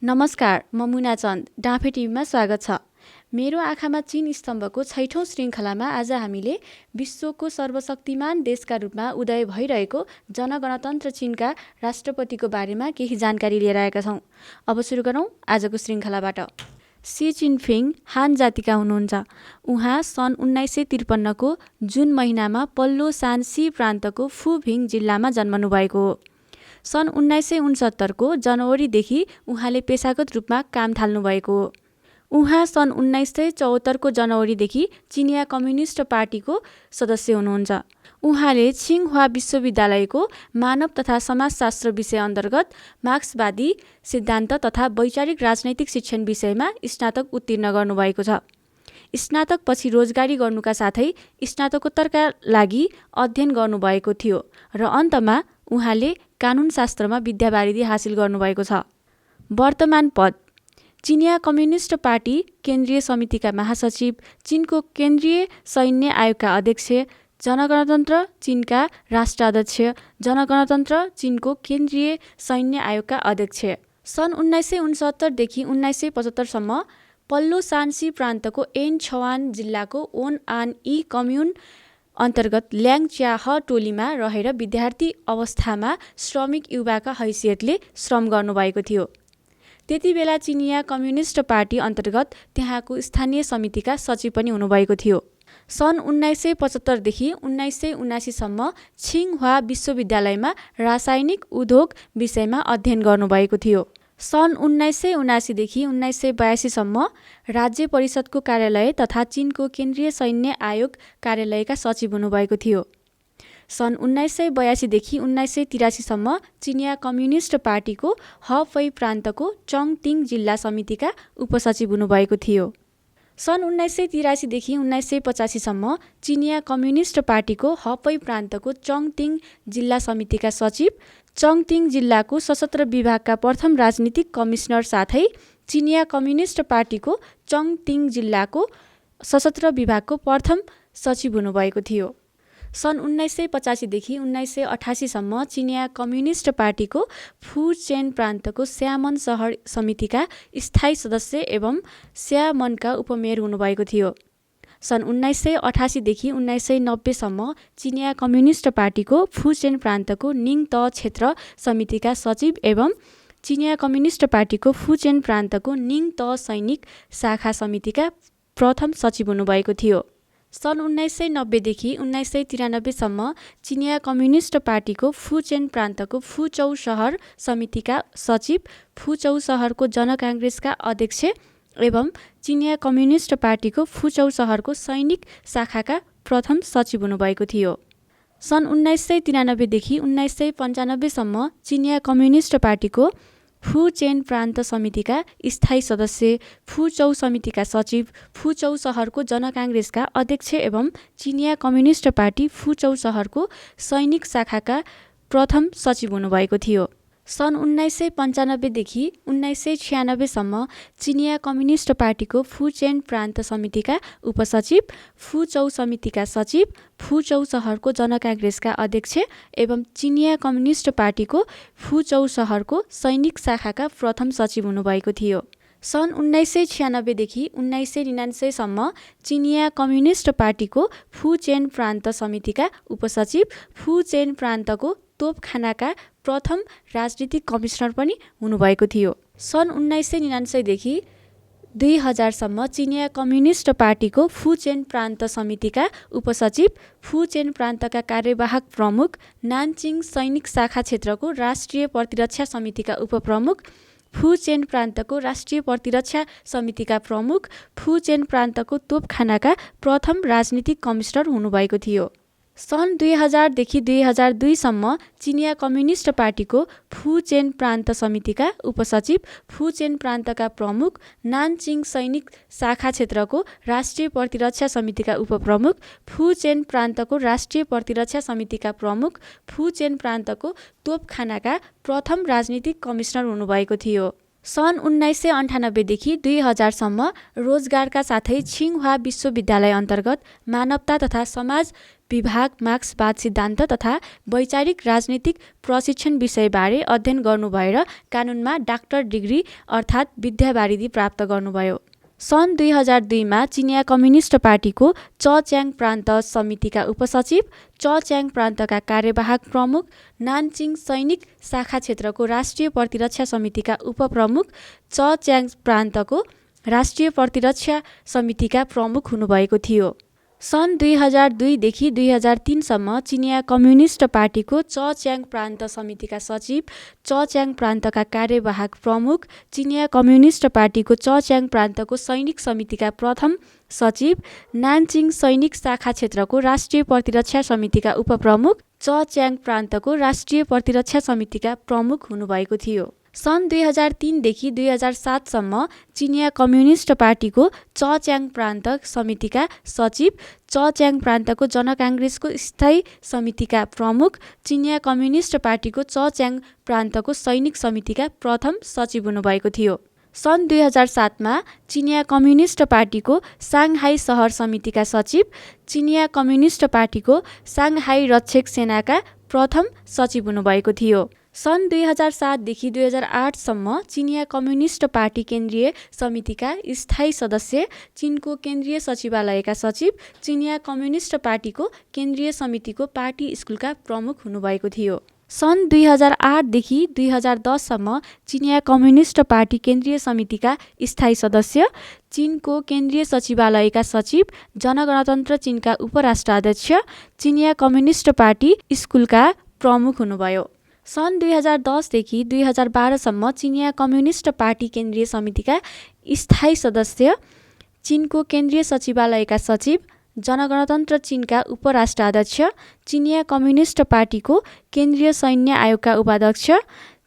नमस्कार, म मुना चन्द, डाँफे टिभीमा स्वागत छ। मेरो आँखामा चीन स्तम्भको 6औं श्रृङ्खलामा आज हामीले विश्वको सर्वशक्तिमान देशका रूपमा उदय भइरहेको जनगणतन्त्र चीनका राष्ट्रपतिको बारेमा केही जानकारी लिएर आएका छौँ। अब सुरु गरौँ आजको श्रृङ्खलाबाट। सी जिनपिङ हान जातिका हुनुहुन्छ। उहाँ सन् 1953को जुन महिनामा पल्लो सानसी प्रान्तको फुभिङ जिल्लामा जन्मनुभएको हो। सन् 1969को जनवरीदेखि उहाँले पेसागत रूपमा काम थाल्नुभएको हो। उहाँ सन् 1974को जनवरीदेखि चिनिया कम्युनिस्ट पार्टीको सदस्य हुनुहुन्छ। उहाँले छिङहुआ विश्वविद्यालयको मानव तथा समाजशास्त्र विषय अन्तर्गत मार्क्सवादी सिद्धान्त तथा वैचारिक राजनैतिक शिक्षण विषयमा स्नातक उत्तीर्ण गर्नुभएको छ। स्नातकपछि रोजगारी गर्नुका साथै स्नातकोत्तरका लागि अध्ययन गर्नुभएको थियो र अन्तमा उहाँले कानुनशास्त्रमा विद्यावारिधि हासिल गर्नुभएको छ। वर्तमान पद चिनिया कम्युनिस्ट पार्टी केन्द्रीय समितिका महासचिव, चिनको केन्द्रीय सैन्य आयोगका अध्यक्ष, जनगणतन्त्र चिनका राष्ट्राध्यक्ष, जनगणतन्त्र चिनको केन्द्रीय सैन्य आयोगका अध्यक्ष। सन् 1969देखि 1975सम्म पल्लो सान्सी प्रान्तको एनछवान जिल्लाको ओन आन ई कम्युन अन्तर्गत ल्याङच्याह टोलीमा रहेर विद्यार्थी अवस्थामा श्रमिक युवाका हैसियतले श्रम गर्नुभएको थियो। त्यति बेला चिनिया कम्युनिस्ट पार्टी अन्तर्गत त्यहाँको स्थानीय समितिका सचिव पनि हुनुभएको थियो। सन् 1975देखि 1979सम्म छिङहुआ विश्वविद्यालयमा रासायनिक उद्योग विषयमा अध्ययन गर्नुभएको थियो। सन् 1979देखि 1982सम्म राज्य परिषदको कार्यालय तथा चिनको केन्द्रीय सैन्य आयोग कार्यालयका सचिव हुनुभएको थियो। सन् 1982देखि 1983सम्म चिनिया कम्युनिस्ट पार्टीको हफई प्रान्तको चङतिङ जिल्ला समितिका उपसचिव हुनुभएको थियो। सन् 1983देखि 1985सम्म चिनिया कम्युनिस्ट पार्टीको हफई प्रान्तको चङतिङ जिल्ला समितिका सचिव, चङतिङ जिल्लाको सशस्त्र विभागका प्रथम राजनीतिक कमिसनर साथै चिनिया कम्युनिस्ट पार्टीको चङतिङ जिल्लाको सशस्त्र विभागको प्रथम सचिव हुनुभएको थियो। सन् 1985देखि 1988सम्म चिनिया कम्युनिस्ट पार्टीको फुचेन प्रान्तको स्यामन सहर समितिका स्थायी सदस्य एवं स्यामनका उपमेयर हुनुभएको थियो। सन् 1988देखि 1990सम्म चिनिया कम्युनिस्ट पार्टीको फुचेन प्रान्तको निङत क्षेत्र समितिका सचिव एवं चिनिया कम्युनिस्ट पार्टीको फुचेन प्रान्तको निङत सैनिक शाखा समितिका प्रथम सचिव हुनुभएको थियो। सन् 1990देखि 1993सम्म चिनिया कम्युनिस्ट पार्टीको फुचेन प्रान्तको फुचौ सहर समितिका सचिव, फुचौ सहरको जनकाङ्ग्रेसका अध्यक्ष एवं चिनिया कम्युनिस्ट पार्टीको फुचौ सहरको सैनिक शाखाका प्रथम सचिव हुनुभएको थियो। सन् 1993देखि 1995सम्म चिनिया कम्युनिस्ट पार्टीको फुचेन प्रान्त समितिका स्थायी सदस्य, फुचौ समितिका सचिव, फुचौ सहरको जनकाङ्ग्रेसका अध्यक्ष एवं चिनिया कम्युनिस्ट पार्टी फुचौ सहरको सैनिक शाखाका प्रथम सचिव हुनुभएको थियो। सन् 1995देखि 1996सम्म चिनिया कम्युनिस्ट पार्टीको फुचेन प्रान्त समितिका उपसचिव, फुचौ समितिका सचिव, फुचौ सहरको जनकाङ्ग्रेसका अध्यक्ष एवं चिनिया कम्युनिस्ट पार्टीको फुचौ सहरको सैनिक शाखाका प्रथम सचिव हुनुभएको थियो। सन् 1996देखि 1999सम्म चिनिया कम्युनिस्ट पार्टीको फुचेन प्रान्त समितिका उपसचिव, फुचेन प्रान्तको तोपखानाका प्रथम राजनीतिक कमिसनर पनि हुनुभएको थियो। सन् 1999देखि 2000सम्म चिनिया कम्युनिस्ट पार्टीको फुचेन प्रान्त समितिका उपसचिव, फुचेन प्रान्तका कार्यवाहक प्रमुख, नानचिङ सैनिक शाखा क्षेत्रको राष्ट्रिय प्रतिरक्षा समितिका उपप्रमुख, फुचेन प्रान्तको राष्ट्रिय प्रतिरक्षा समितिका प्रमुख, फुचेन प्रान्तको तोपखानाका प्रथम राजनीतिक कमिसनर हुनुभएको थियो। सन् 2000देखि 2002सम्म चिनिया कम्युनिस्ट पार्टीको फुचेन प्रान्त समितिका उपसचिव, फुचेन प्रान्तका प्रमुख, नानचिङ सैनिक शाखा क्षेत्रको राष्ट्रिय प्रतिरक्षा समितिका उपप्रमुख, फुचेन प्रान्तको राष्ट्रिय प्रतिरक्षा समितिका प्रमुख, फुचेन प्रान्तको तोपखानाका प्रथम राजनीतिक कमिसनर हुनुभएको थियो। सन् 1998 देखि 2000सम्म रोजगारका साथै छिङह्वा विश्वविद्यालय अन्तर्गत मानवता तथा समाज विभाग मार्क्सवाद सिद्धान्त तथा वैचारिक राजनीतिक प्रशिक्षण विषयबारे अध्ययन गर्नुभएर कानुनमा डाक्टर डिग्री अर्थात् विद्यावारिधि प्राप्त गर्नुभयो। सन् 2002मा चिनिया कम्युनिस्ट पार्टीको चच्याङ प्रान्त समितिका उपसचिव, चच्याङ प्रान्तका कार्यवाहक प्रमुख, नानचिङ सैनिक शाखा क्षेत्रको राष्ट्रिय प्रतिरक्षा समितिका उपप्रमुख, चच्याङ प्रान्तको राष्ट्रिय प्रतिरक्षा समितिका प्रमुख हुनुभएको थियो। सन् 2002 देखि 2003सम्म चिनिया कम्युनिस्ट पार्टीको चच्याङ प्रान्त समितिका सचिव, चच्याङ प्रान्तका कार्यवाहक प्रमुख, चिनिया कम्युनिस्ट पार्टीको चच्याङ प्रान्तको सैनिक समितिका प्रथम सचिव, नानचिङ सैनिक शाखा क्षेत्रको राष्ट्रिय प्रतिरक्षा समितिका उपप्रमुख, चच्याङ प्रान्तको राष्ट्रिय प्रतिरक्षा समितिका प्रमुख हुनुभएको थियो। सन् 2003 देखि 2007सम्म चिनिया कम्युनिस्ट पार्टीको चच्याङ प्रान्त समितिका सचिव, चच्याङ प्रान्तको जनकाङ्ग्रेसको स्थायी समितिका प्रमुख, चिनिया कम्युनिस्ट पार्टीको चच्याङ प्रान्तको सैनिक समितिका प्रथम सचिव हुनुभएको थियो। सन् 2007मा चिनिया कम्युनिस्ट पार्टीको साङ्घाई सहर समितिका सचिव, चिनिया कम्युनिस्ट पार्टीको साङ्घाई रक्षक सेनाका प्रथम सचिव हुनुभएको थियो। सन् 2007 देखि 2008सम्म चिनिया कम्युनिस्ट पार्टी केन्द्रीय समितिका स्थायी सदस्य, चिनको केन्द्रीय सचिवालयका सचिव, चिनिया कम्युनिस्ट पार्टीको केन्द्रीय समितिको पार्टी स्कुलका प्रमुख हुनुभएको थियो। सन् 2008 देखि 2010सम्म चिनिया कम्युनिस्ट पार्टी केन्द्रीय समितिका स्थायी सदस्य, चिनको केन्द्रीय सचिवालयका सचिव, जनगणतन्त्र चिनका उपराष्ट्राध्यक्ष, चिनिया कम्युनिस्ट पार्टी स्कुलका प्रमुख हुनुभयो। सन् 2010 देखि 2012सम्म चिनिया कम्युनिस्ट पार्टी केन्द्रीय समितिका स्थायी सदस्य, चिनको केन्द्रीय सचिवालयका सचिव, जनगणतन्त्र चिनका उपराष्ट्राध्यक्ष, चिनिया कम्युनिस्ट पार्टीको केन्द्रीय सैन्य आयोगका उपाध्यक्ष,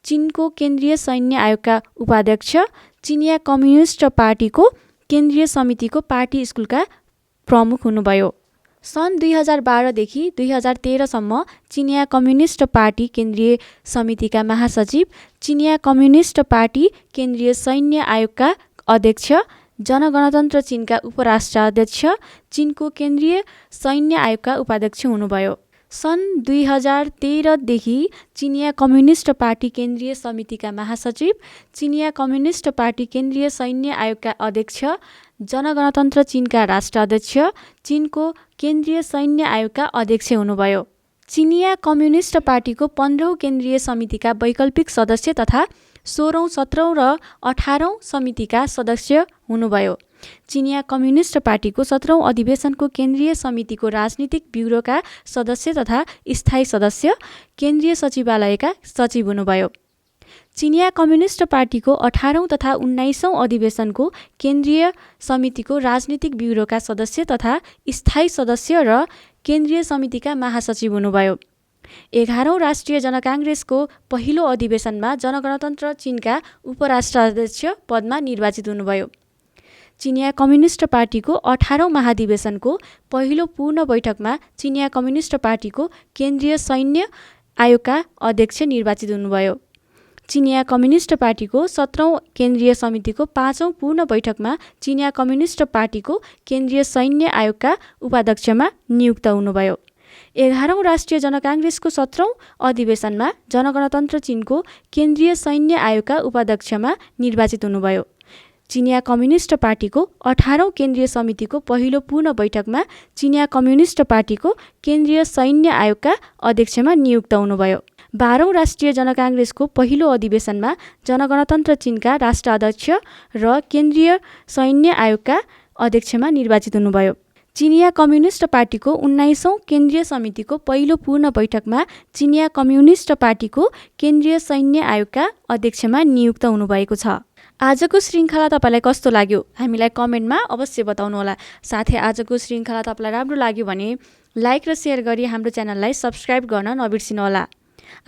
चिनको केन्द्रीय सैन्य आयोगका उपाध्यक्ष, चिनिया कम्युनिस्ट पार्टीको केन्द्रीय समितिको पार्टी स्कुलका प्रमुख हुनुभयो। सन् 2012 देखि 2013सम्म चिनिया कम्युनिस्ट पार्टी केन्द्रीय समितिका महासचिव, चिनिया कम्युनिस्ट पार्टी केन्द्रीय सैन्य आयोगका अध्यक्ष, जनगणतन्त्र चिनका उपराष्ट्राध्यक्ष, चिनको केन्द्रीय सैन्य आयोगका उपाध्यक्ष हुनुभयो। सन् 2013 देखि चिनिया कम्युनिस्ट पार्टी केन्द्रीय समितिका महासचिव, चिनिया कम्युनिस्ट पार्टी केन्द्रीय सैन्य आयोगका अध्यक्ष, जनगणतन्त्र चिनका राष्ट्राध्यक्ष, चिनको केन्द्रीय सैन्य आयोगका अध्यक्ष हुनुभयो। चिनिया कम्युनिस्ट पार्टीको 15औं केन्द्रीय समितिका वैकल्पिक सदस्य तथा 16औं, 17औं र 18औं समितिका सदस्य हुनुभयो। चिनिया कम्युनिस्ट पार्टीको 17औं अधिवेशनको केन्द्रीय समितिको राजनीतिक ब्युरोका सदस्य तथा स्थायी सदस्य, केन्द्रीय सचिवालयका सचिव हुनुभयो। चिनिया कम्युनिस्ट पार्टीको 18औं तथा 19औं अधिवेशनको केन्द्रीय समितिको राजनीतिक ब्युरोका सदस्य तथा स्थायी सदस्य र केन्द्रीय समितिका महासचिव हुनुभयो। 11औं राष्ट्रिय जनकाङ्ग्रेसको पहिलो अधिवेशनमा जनगणतन्त्र चिनका उपराष्ट्राध्यक्ष पदमा निर्वाचित हुनुभयो। चिनिया कम्युनिस्ट पार्टीको 18औं महाधिवेशनको पहिलो पूर्ण बैठकमा चिनिया कम्युनिस्ट पार्टीको केन्द्रीय सैन्य आयोगका अध्यक्ष निर्वाचित हुनुभयो। चिनिया कम्युनिस्ट पार्टीको 17औं केन्द्रीय समितिको 5औं पूर्ण बैठकमा चिनिया कम्युनिस्ट पार्टीको केन्द्रीय सैन्य आयोगका उपाध्यक्षमा नियुक्त हुनुभयो। 11औं राष्ट्रिय जनकाङ्ग्रेसको 17औं अधिवेशनमा जनगणतन्त्र चिनको केन्द्रीय सैन्य आयोगका उपाध्यक्षमा निर्वाचित हुनुभयो। चिनिया कम्युनिस्ट पार्टीको 18औं केन्द्रीय समितिको पहिलो पूर्ण बैठकमा चिनिया कम्युनिस्ट पार्टीको केन्द्रीय सैन्य आयोगका अध्यक्षमा नियुक्त हुनुभयो। 12औं राष्ट्रिय जनकाङ्ग्रेसको पहिलो अधिवेशनमा जनगणतन्त्र चिनका राष्ट्राध्यक्ष र केन्द्रीय सैन्य आयोगका अध्यक्षमा निर्वाचित हुनुभयो। चिनिया कम्युनिस्ट पार्टीको 19औं केन्द्रीय समितिको पहिलो पूर्ण बैठकमा चिनिया कम्युनिस्ट पार्टीको केन्द्रीय सैन्य आयोगका अध्यक्षमा नियुक्त हुनुभएको छ। आजको श्रृङ्खला तपाईँलाई कस्तो लाग्यो हामीलाई कमेन्टमा अवश्य बताउनुहोला। साथै आजको श्रृङ्खला तपाईँलाई राम्रो लाग्यो भने लाइक र सेयर गरी हाम्रो च्यानललाई सब्स्क्राइब गर्न नबिर्सिनुहोला।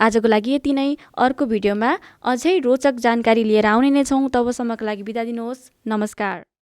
आजको लागि यति नै। अर्को भिडियोमा अझै रोचक जानकारी लिएर आउने नै छौँ। तबसम्मको लागि बिदा दिनुहोस्। नमस्कार।